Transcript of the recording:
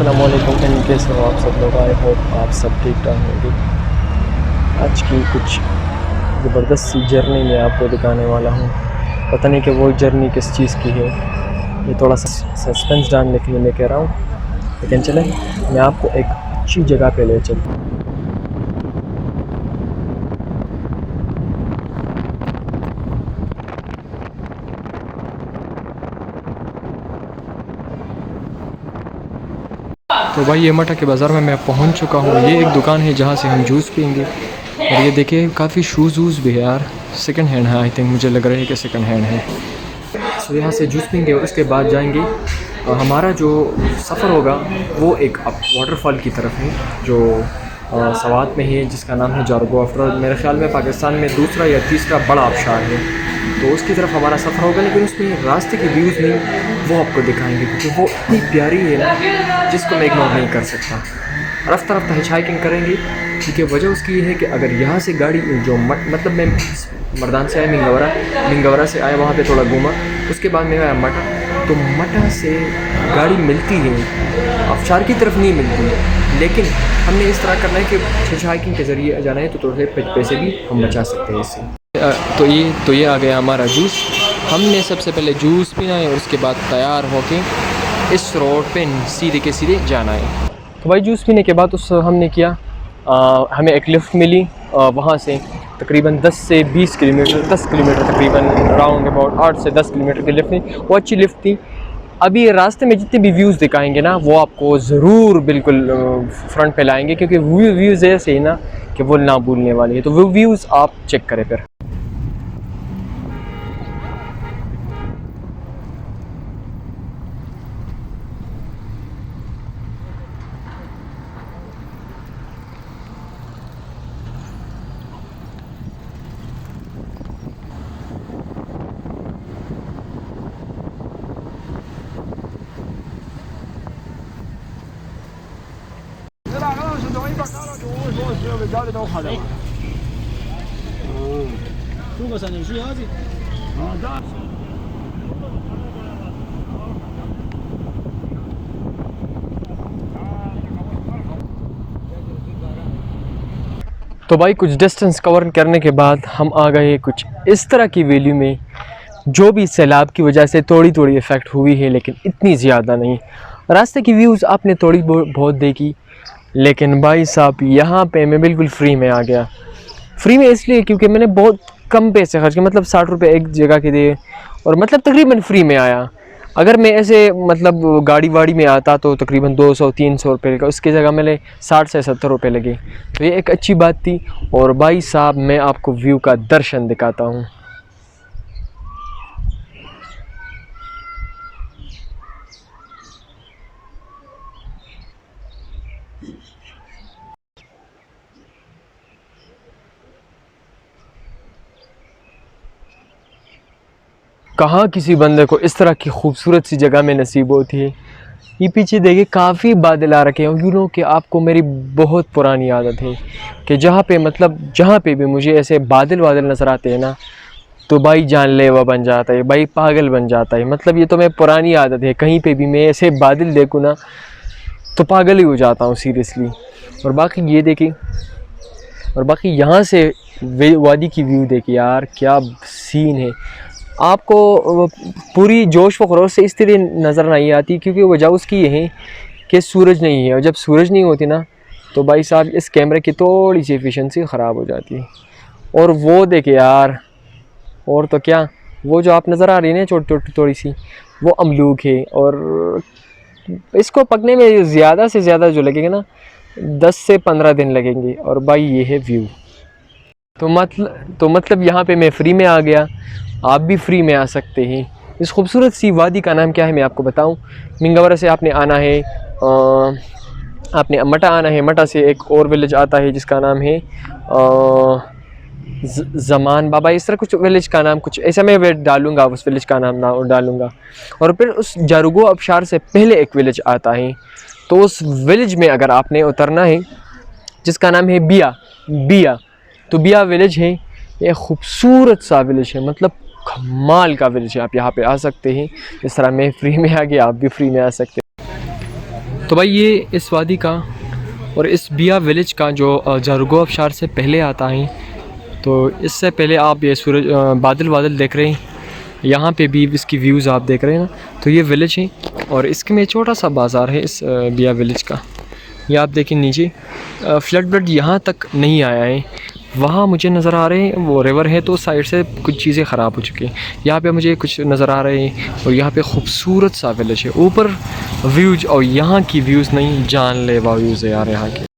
अस्सलाम वालेकुम। कैसे हो आप सब लोग? आई होप आप सब ठीक ठाक होंगे। आज की कुछ ज़बरदस्त सी जर्नी मैं आपको दिखाने वाला हूँ। पता नहीं कि वो जर्नी किस चीज़ की है, ये थोड़ा सा सस्पेंस डालने के लिए मैं कह रहा हूँ, लेकिन चलें मैं आपको एक अच्छी जगह पे ले चलता हूँ। तो भाई ये मठा के बाज़ार में मैं पहुंच चुका हूँ। ये एक दुकान है जहाँ से हम जूस पीएंगे। और ये देखिए काफ़ी शूज़ वूज़ भी है यार, सेकंड हैंड है। आई थिंक मुझे लग रहा है कि सेकंड हैंड है। तो यहाँ से जूस पीएंगे और उसके बाद जाएंगे। हमारा जो सफ़र होगा वो एक वाटरफॉल की तरफ है जो सवात में है, जिसका नाम है जारगो। आफ्टर मेरे ख्याल में पाकिस्तान में दूसरा या तीसरा बड़ा आबशार है, तो उसकी तरफ हमारा सफ़र होगा। लेकिन उसमें रास्ते की व्यूज़ नहीं वो आपको दिखाएंगे, क्योंकि वो इतनी प्यारी है ना जिसको मैं इग्नोर नहीं कर सकता। रफ्ता रफ्ता हिच हाइकिंग करेंगे, क्योंकि वजह उसकी ये है कि अगर यहाँ से गाड़ी जो मतलब मैं मर्दान से आया मिंगवरा से आया, वहाँ पे थोड़ा घूमा, उसके बाद मैं आया मटा। तो मटा से गाड़ी मिलती है, आबशार की तरफ नहीं मिलती। लेकिन हमने इस तरह करना है कि हिच हाइकिंग के ज़रिए जाना है, तो थोड़े पैसे भी हम बचा सकते हैं इससे। तो ये आ गया हमारा जूस। हमने सबसे पहले जूस पीना है और उसके बाद तैयार होके इस रोड पे सीधे के सीधे जाना है। तो भाई जूस पीने के बाद उस हमने किया, हमें एक लिफ्ट मिली वहाँ से तकरीबन 10 से 20 किलोमीटर, 10 किलोमीटर तकरीबन, राउंड अबाउट 8 से 10 किलोमीटर की लिफ्ट थी। वो अच्छी लिफ्ट थी। अभी रास्ते में जितने भी व्यूज़ दिखाएंगे ना वो आपको ज़रूर बिल्कुल फ्रंट पे लाएंगे, क्योंकि व्यूज़ ऐसे ही ना कि वो ना भूलने वाली है। तो वो व्यूज़ आप चेक करें फिर। तो भाई कुछ डिस्टेंस कवर करने के बाद हम आ गए कुछ इस तरह की वैली में, जो भी सैलाब की वजह से थोड़ी थोड़ी इफ़ेक्ट हुई है, लेकिन इतनी ज़्यादा नहीं। रास्ते की व्यूज़ आपने थोड़ी बहुत देखी, लेकिन भाई साहब यहाँ पे मैं बिल्कुल फ्री में आ गया। फ्री में इसलिए क्योंकि मैंने बहुत कम पैसे खर्च किए, मतलब 60 रुपये एक जगह के दिए, और मतलब तकरीबन फ्री में आया। अगर मैं ऐसे मतलब गाड़ी वाड़ी में आता तो तकरीबन 200-300 रुपये का, उसकी जगह मैंने 60 से 70 रुपये लगे। तो ये एक अच्छी बात थी। और भाई साहब मैं आपको व्यू का दर्शन दिखाता हूँ। कहाँ किसी बंदे को इस तरह की खूबसूरत सी जगह में नसीब होती है। ये पीछे देखिए काफ़ी बादल आ रखे हैं। यू नो कि आपको मेरी बहुत पुरानी आदत है कि जहाँ पे मतलब जहाँ पे भी मुझे ऐसे बादल नज़र आते हैं ना, तो भाई जानलेवा बन जाता है, भाई पागल बन जाता है। मतलब ये तो मैं पुरानी आदत है, कहीं पे भी मैं ऐसे बादल देखूँ ना तो पागल ही हो जाता हूँ सीरियसली। और बाकी ये देखिए, और बाकी यहाँ से वादी की व्यू देखिए यार, क्या सीन है। आपको पूरी जोश व खरोश से इस तरह नज़र नहीं आती, क्योंकि वजह उसकी ये है कि सूरज नहीं है। और जब सूरज नहीं होती ना तो भाई साहब इस कैमरे की थोड़ी सी एफिशिएंसी ख़राब हो जाती है। और वो देखिए यार, और तो क्या, वो जो आप नज़र आ रही है ना छोटी छोटी थोड़ी सी, वो अमलूक है। और इसको पकने में ज़्यादा से ज़्यादा जो लगेगा ना 10 से 15 दिन लगेंगे। और भाई ये है व्यू। तो मतलब यहाँ पे मैं फ्री में आ गया, आप भी फ्री में आ सकते हैं। इस खूबसूरत सी वादी का नाम क्या है मैं आपको बताऊं। मिंगवरा से आपने आना है, आपने मटा आना है। मटा से एक और विलेज आता है जिसका नाम है ज़मान बाबा, इस तरह कुछ विलेज का नाम, कुछ ऐसा मैं डालूंगा, उस विलेज का नाम ना डालूंगा। और फिर उस जारुगो आबशार से पहले एक विलेज आता है, तो उस विलेज में अगर आपने उतरना है, जिसका नाम है बिया। तो बिया विलेज है, ये खूबसूरत सा विलेज है, मतलब कमाल का विलेज है। आप यहाँ पे आ सकते हैं। इस तरह मैं फ्री में आ गया, आप भी फ्री में आ सकते हैं। तो भाई ये इस वादी का और इस बिया विलेज का जो जारगो आबशार से पहले आता है, तो इससे पहले आप ये सूरज बादल देख रहे हैं, यहाँ पे भी इसकी व्यूज़ आप देख रहे हैं ना, तो ये विलेज है और इसके में छोटा सा बाज़ार है इस बिया विलेज का। ये आप देखें नीचे फ्लड ब्लड यहाँ तक नहीं आया है, वहाँ मुझे नज़र आ रहे हैं वो रिवर है तो साइड से कुछ चीज़ें ख़राब हो चुकी हैं। यहाँ पे मुझे कुछ नज़र आ रहे हैं और यहाँ पे खूबसूरत सा विलेज है, ऊपर व्यूज और यहाँ की व्यूज़ नहीं जानलेवा व्यूज़ है यार यहाँ के।